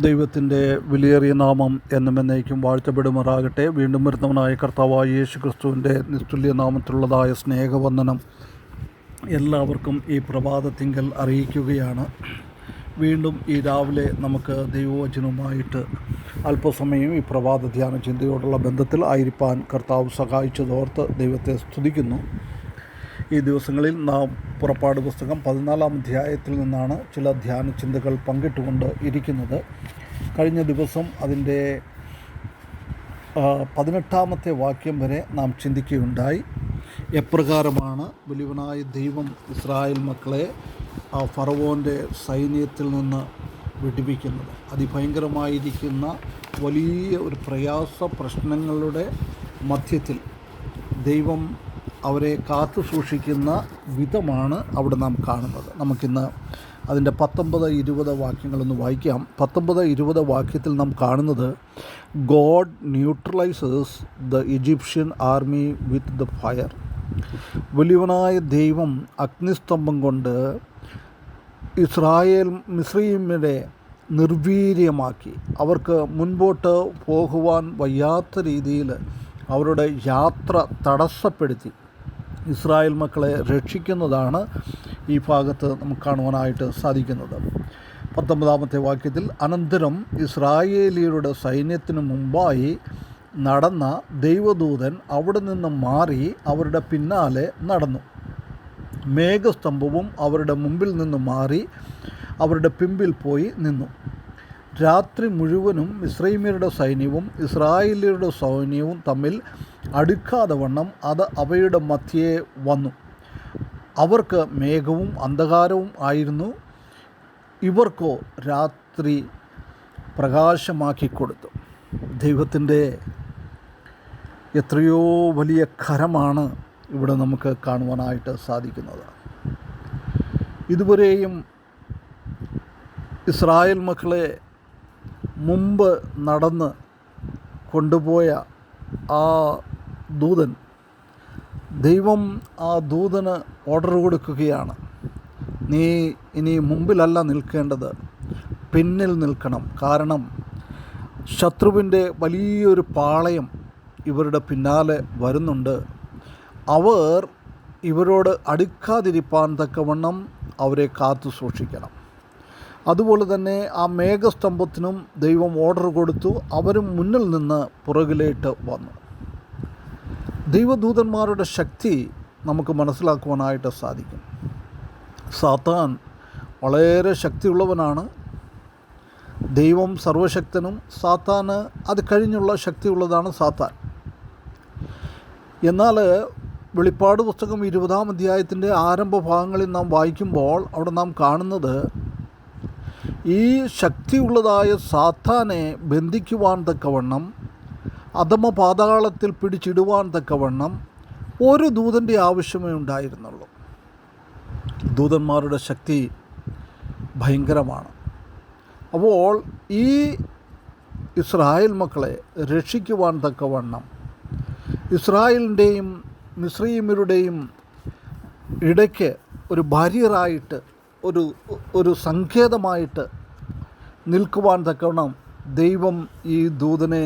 ദൈവത്തിൻ്റെ വിലയേറിയ നാമം എന്നും എന്നേക്കും വാഴ്ത്തപ്പെടുമാറാകട്ടെ. വീണ്ടും വരുന്നവനായ കർത്താവായ യേശു ക്രിസ്തുവിൻ്റെ നിസ്തുല്യ നാമത്തിലുള്ളതായ സ്നേഹവന്ദനം എല്ലാവർക്കും ഈ പ്രഭാതത്തിങ്കൽ അറിയിക്കുകയാണ്. വീണ്ടും ഈ രാവിലെ നമുക്ക് ദൈവവചനവുമായിട്ട് അല്പസമയം ഈ പ്രഭാത ധ്യാന ചിന്തയോടുള്ള ബന്ധത്തിൽ ആയിരിക്കാൻ കർത്താവ് സഹായിച്ചതോർത്ത് ദൈവത്തെ സ്തുതിക്കുന്നു. ഈ ദിവസങ്ങളിൽ നാം പുറപ്പാട് പുസ്തകം 14-ാം അധ്യായത്തിൽ നിന്നാണ് ചില ധ്യാന ചിന്തകൾ പങ്കിട്ടുകൊണ്ട് ഇരിക്കുന്നത്. കഴിഞ്ഞ ദിവസം അതിൻ്റെ 18-ാമത്തെ വാക്യം വരെ നാം ചിന്തിക്കുകയുണ്ടായി. എപ്രകാരമാണ് വലിയവനായ ദൈവം ഇസ്രായേൽ മക്കളെ ആ ഫറവോൻ്റെ സൈന്യത്തിൽ നിന്ന് വിടുവിക്കുന്നത്. അതിഭയങ്കരമായിരിക്കുന്ന വലിയ ഒരു പ്രയാസ പ്രശ്നങ്ങളുടെ മധ്യത്തിൽ ദൈവം അവരെ കാത്തു സൂക്ഷിക്കുന്ന വിധമാണ് അവിടെ നാം കാണുന്നത്. നമുക്കിന്ന് അതിൻ്റെ 19-20 വാക്യങ്ങളൊന്ന് വായിക്കാം. 19-20 വാക്യത്തിൽ നാം കാണുന്നത്, God neutralises the Egyptian army with the fire. വലിയവനായ ദൈവം അഗ്നിസ്തംഭം കൊണ്ട് മിസ്രയീമിനെ നിർവീര്യമാക്കി. അവർക്ക് മുൻപോട്ട് പോകുവാൻ വയ്യാത്ത രീതിയിൽ അവരുടെ യാത്ര തടസ്സപ്പെടുത്തി ഇസ്രായേൽ മക്കളെ രക്ഷിക്കുന്നതാണ് ഈ ഭാഗത്ത് നമുക്ക് കാണുവാനായിട്ട് സാധിക്കുന്നത്. 19-ാമത്തെ വാക്യത്തിൽ, അനന്തരം ഇസ്രായേലിയരുടെ സൈന്യത്തിനു മുമ്പായി നടന്ന ദൈവദൂതൻ അവിടെ നിന്ന് മാറി അവരുടെ പിന്നാലെ നടന്നു. മേഘസ്തംഭവും അവരുടെ മുമ്പിൽ നിന്ന് മാറി അവരുടെ പിമ്പിൽ പോയി നിന്നു. രാത്രി മുഴുവനും മിസ്രയീമ്യരുടെ സൈന്യവും ഇസ്രായേല്യരുടെ സൈന്യവും തമ്മിൽ അടുക്കാതെ വണ്ണം അത് അവയുടെ മധ്യേ വന്നു. അവർക്ക് മേഘവും അന്ധകാരവും ആയിരുന്നു, ഇവർക്കോ രാത്രി പ്രകാശമാക്കി കൊടുത്തു. ദൈവത്തിൻ്റെ എത്രയോ വലിയ കരമാണ് ഇവിടെ നമുക്ക് കാണുവാനായിട്ട് സാധിക്കുന്നത്. ഇതുവരെയും ഇസ്രായേൽ മക്കളെ മുമ്പ് നടന്ന് കൊണ്ടുപോയ ആ ദൂതൻ, ദൈവം ആ ദൂതന് ഓർഡർ കൊടുക്കുകയാണ്, നീ ഇനി മുമ്പിലല്ല നിൽക്കേണ്ടത്, പിന്നിൽ നിൽക്കണം. കാരണം ശത്രുവിൻ്റെ വലിയൊരു പാളയം ഇവരുടെ പിന്നാലെ വരുന്നുണ്ട്. അവർ ഇവരോട് അടുക്കാതിരിപ്പാൻ തക്കവണ്ണം അവരെ കാത്തു സൂക്ഷിക്കണം. അതുപോലെ തന്നെ ആ മേഘസ്തംഭത്തിനും ദൈവം ഓർഡർ കൊടുത്തു. അവരും മുന്നിൽ നിന്ന് പുറകിലേട്ട് വന്നു. ദൈവദൂതന്മാരുടെ ശക്തി നമുക്ക് മനസ്സിലാക്കുവാനായിട്ട് സാധിക്കും. സാത്താൻ വളരെ ശക്തിയുള്ളവനാണ്. ദൈവം സർവശക്തനും, സാത്താന് അത് കഴിഞ്ഞുള്ള ശക്തിയുള്ളതാണ് സാത്താൻ. എന്നാൽ വെളിപ്പാട് പുസ്തകം 20-ാം അധ്യായത്തിൻ്റെ ആരംഭ ഭാഗങ്ങളിൽ നാം വായിക്കുമ്പോൾ അവിടെ നാം കാണുന്നത്, ഈ ശക്തിയുള്ളതായ സാത്താനെ ബന്ധിക്കുവാൻ തക്കവണ്ണം, അധമ പാതാളത്തിൽ പിടിച്ചിടുവാൻ തക്കവണ്ണം ഒരു ദൂതൻ്റെ ആവശ്യമേ ഉണ്ടായിരുന്നുള്ളൂ. ദൂതന്മാരുടെ ശക്തി ഭയങ്കരമാണ്. അപ്പോൾ ഈ ഇസ്രായേൽ മക്കളെ രക്ഷിക്കുവാൻ തക്കവണ്ണം ഇസ്രായേലിൻ്റെയും മിസ്രയീമ്യരുടെയും ഇടയ്ക്ക് ഒരു ബാരിയറായിട്ട്, ഒരു സങ്കേതമായിട്ട് നിൽക്കുവാൻ തക്കവണ്ണം ദൈവം ഈ ദൂതനെ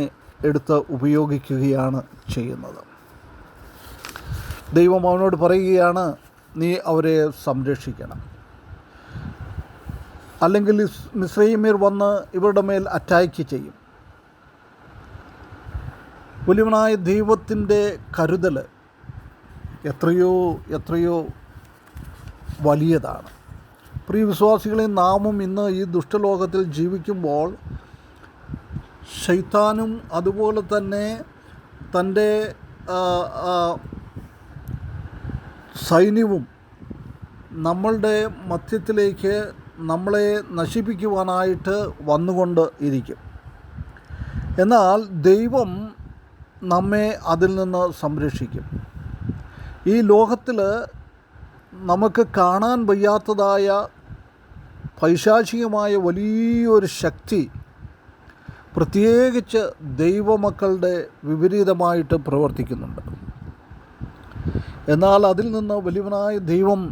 എടുത്ത് ഉപയോഗിക്കുകയാണ് ചെയ്യുന്നത്. ദൈവം അവനോട് പറയുകയാണ്, നീ അവരെ സംരക്ഷിക്കണം, അല്ലെങ്കിൽ മിസ്രയീമ്യർ വന്ന് ഇവരുടെ മേൽ അറ്റാക്ക് ചെയ്യും. വലിയവനായ ദൈവത്തിൻ്റെ കരുതൽ എത്രയോ വലിയതാണ്. പ്രിയ വിശ്വാസികളെ, നാമും ഇന്ന് ഈ ദുഷ്ടലോകത്തിൽ ജീവിക്കുമ്പോൾ ശൈത്താനും അതുപോലെ തന്നെ തൻ്റെ സൈന്യവും നമ്മളുടെ മധ്യത്തിലേക്ക് നമ്മളെ നശിപ്പിക്കുവാനായിട്ട് വന്നുകൊണ്ട് ഇരിക്കും. എന്നാൽ ദൈവം നമ്മെ അതിൽ നിന്ന് സംരക്ഷിക്കും. ഈ ലോകത്തിൽ നമുക്ക് കാണാൻ വയ്യാത്തതായ പൈശാചികമായ വലിയൊരു ശക്തി പ്രത്യേകിച്ച് ദൈവമക്കളുടെ വിപരീതമായിട്ട് പ്രവർത്തിക്കുന്നുണ്ട്. എന്നാൽ അതിൽ നിന്ന് വലിയവനായ ദൈവം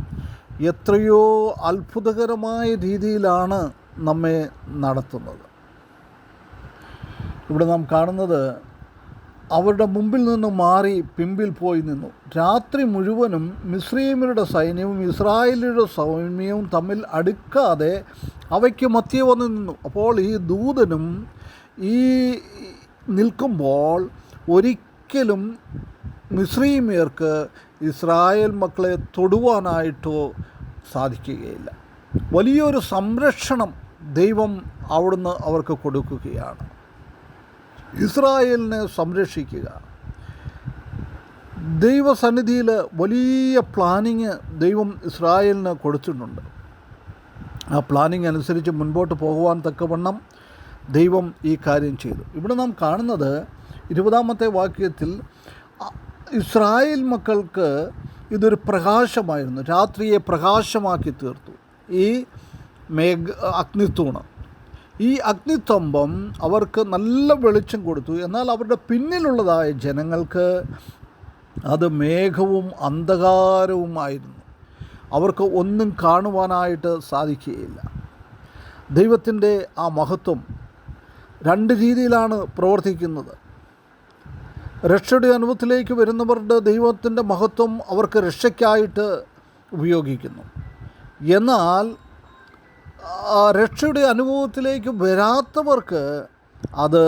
എത്രയോ അത്ഭുതകരമായ രീതിയിലാണ് നമ്മെ നടത്തുന്നത്. ഇവിടെ നാം കാണുന്നത് അവരുടെ മുമ്പിൽ നിന്ന് മാറി പിമ്പിൽ പോയി നിന്നു. രാത്രി മുഴുവനും മിസ്രയീമ്യരുടെ സൈന്യവും ഇസ്രായേലിയുടെ സൈന്യവും തമ്മിൽ അടുക്കാതെ അവയ്ക്ക് മധ്യേ വന്ന് നിന്നു. അപ്പോൾ ഈ ദൂതനും ഈ നിൽക്കുമ്പോൾ ഒരിക്കലും മിസ്രയീമ്യർക്ക് ഇസ്രായേൽ മക്കളെ തൊടുവാനായിട്ടോ സാധിക്കുകയില്ല. വലിയൊരു സംരക്ഷണം ദൈവം അവിടുന്ന് അവർക്ക് കൊടുക്കുകയാണ്. ഇസ്രായേലിനെ സംരക്ഷിക്കുക. ദൈവസന്നിധിയിൽ വലിയ പ്ലാനിങ് ദൈവം ഇസ്രായേലിന് കൊടുത്തിട്ടുണ്ട്. ആ പ്ലാനിങ് അനുസരിച്ച് മുൻപോട്ട് പോകുവാൻ തക്കവണ്ണം ദൈവം ഈ കാര്യം ചെയ്തു. ഇവിടെ നാം കാണുന്നത് 20-ാമത്തെ വാക്യത്തിൽ ഇസ്രായേൽ മക്കൾക്ക് ഇതൊരു പ്രകാശമായിരുന്നു. രാത്രിയെ പ്രകാശമാക്കി തീർത്തു ഈ അഗ്നിത്തൂണ്. ഈ അഗ്നിസ്തംഭം അവർക്ക് നല്ല വെളിച്ചം കൊടുത്തു. എന്നാൽ അവരുടെ പിന്നിലുള്ളതായ ജനങ്ങൾക്ക് അത് മേഘവും അന്ധകാരവുമായിരുന്നു. അവർക്ക് ഒന്നും കാണുവാനായിട്ട് സാധിക്കുകയില്ല. ദൈവത്തിൻ്റെ ആ മഹത്വം രണ്ട് രീതിയിലാണ് പ്രവർത്തിക്കുന്നത്. രക്ഷയുടെ അനുഭവത്തിലേക്ക് വരുന്നവരുടെ ദൈവത്തിൻ്റെ മഹത്വം അവർക്ക് രക്ഷയ്ക്കായിട്ട് ഉപയോഗിക്കുന്നു. എന്നാൽ രക്ഷയുടെ അനുഭവത്തിലേക്ക് വരാത്തവർക്ക് അത്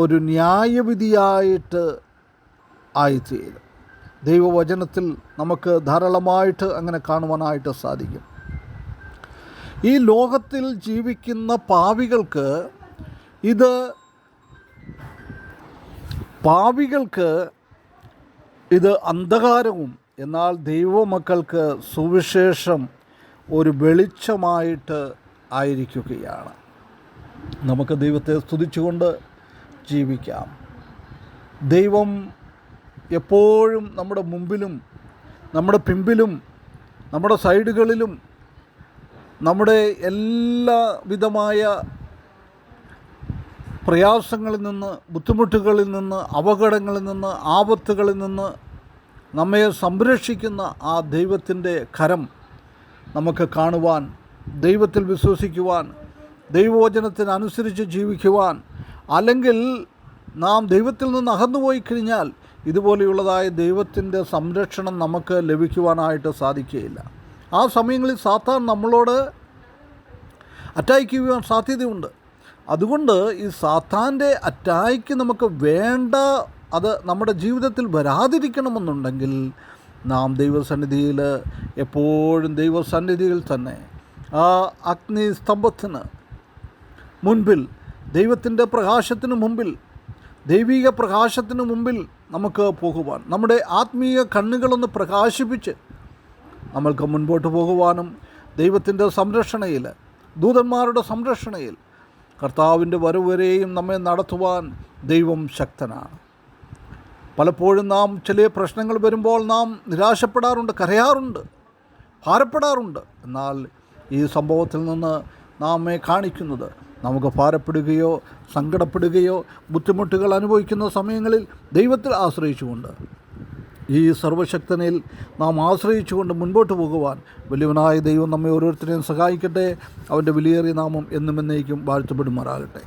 ഒരു ന്യായവിധിയായിട്ട് ആയിത്തീരും. ദൈവവചനത്തിൽ നമുക്ക് ധാരാളമായിട്ട് അങ്ങനെ കാണുവാനായിട്ട് സാധിക്കും. ഈ ലോകത്തിൽ ജീവിക്കുന്ന പാപികൾക്ക് ഇത് അന്ധകാരവും, എന്നാൽ ദൈവമക്കൾക്ക് സുവിശേഷം ഒരു വെളിച്ചമായിട്ട് ആയിരിക്കുകയാണ്. നമുക്ക് ദൈവത്തെ സ്തുതിച്ചുകൊണ്ട് ജീവിക്കാം. ദൈവം എപ്പോഴും നമ്മുടെ മുമ്പിലും നമ്മുടെ പിമ്പിലും നമ്മുടെ സൈഡുകളിലും നമ്മുടെ എല്ലാ വിധമായ പ്രയാസങ്ങളിൽ നിന്ന്, ബുദ്ധിമുട്ടുകളിൽ നിന്ന്, അപകടങ്ങളിൽ നിന്ന്, ആപത്തുകളിൽ നിന്ന് നമ്മെ സംരക്ഷിക്കുന്ന ആ ദൈവത്തിൻ്റെ കരം നമുക്ക് കാണുവാൻ, ദൈവത്തിൽ വിശ്വസിക്കുവാൻ, ദൈവവചനത്തിനനുസരിച്ച് ജീവിക്കുവാൻ, അല്ലെങ്കിൽ നാം ദൈവത്തിൽ നിന്ന് അകന്നുപോയി കഴിഞ്ഞാൽ ഇതുപോലെയുള്ളതായ ദൈവത്തിൻ്റെ സംരക്ഷണം നമുക്ക് ലഭിക്കുവാനായിട്ട് സാധിക്കുകയില്ല. ആ സമയങ്ങളിൽ സാത്താൻ നമ്മളോട് അറ്റാക്ക് ചെയ്യുവാൻ സാധ്യതയുണ്ട്. അതുകൊണ്ട് ഈ സാത്താൻ്റെ അറ്റാക്ക് നമുക്ക് വേണ്ട, അത് നമ്മുടെ ജീവിതത്തിൽ വരാതിരിക്കണമെന്നുണ്ടെങ്കിൽ നാം ദൈവസന്നിധിയിൽ എപ്പോഴും ദൈവസന്നിധിയിൽ തന്നെ ആ അഗ്നിസ്തംഭത്തിന് മുൻപിൽ, ദൈവത്തിൻ്റെ പ്രകാശത്തിന് മുമ്പിൽ, ദൈവിക പ്രകാശത്തിന് മുമ്പിൽ നമുക്ക് പോകുവാൻ, നമ്മുടെ ആത്മീയ കണ്ണുകളൊന്ന് പ്രകാശിപ്പിച്ച് നമ്മൾക്ക് മുൻപോട്ട് പോകുവാനും ദൈവത്തിൻ്റെ സംരക്ഷണയിൽ, ദൂതന്മാരുടെ സംരക്ഷണയിൽ കർത്താവിൻ്റെ വരവുവരെയും നമ്മെ നടത്തുവാൻ ദൈവം ശക്തനാണ്. പലപ്പോഴും നാം ചില പ്രശ്നങ്ങൾ വരുമ്പോൾ നാം നിരാശപ്പെടാറുണ്ട്, കരയാറുണ്ട്, ഭാരപ്പെടാറുണ്ട്. എന്നാൽ ഈ സംഭവത്തിൽ നിന്ന് നമ്മെ കാണിക്കുന്നത് നമുക്ക് ഭാരപ്പെടുകയോ സങ്കടപ്പെടുകയോ ബുദ്ധിമുട്ടുകൾ അനുഭവിക്കുന്ന സമയങ്ങളിൽ ദൈവത്തിൽ ആശ്രയിച്ചുകൊണ്ട്, ഈ സർവശക്തനിൽ നാം ആശ്രയിച്ചുകൊണ്ട് മുൻപോട്ട് പോകുവാൻ വലിയവനായ ദൈവം നമ്മെ ഓരോരുത്തരെയും സഹായിക്കട്ടെ. അവൻ്റെ വിലയേറിയ നാമം എന്നും എന്നേക്കും വാഴ്ത്തപ്പെടുമാറാകട്ടെ.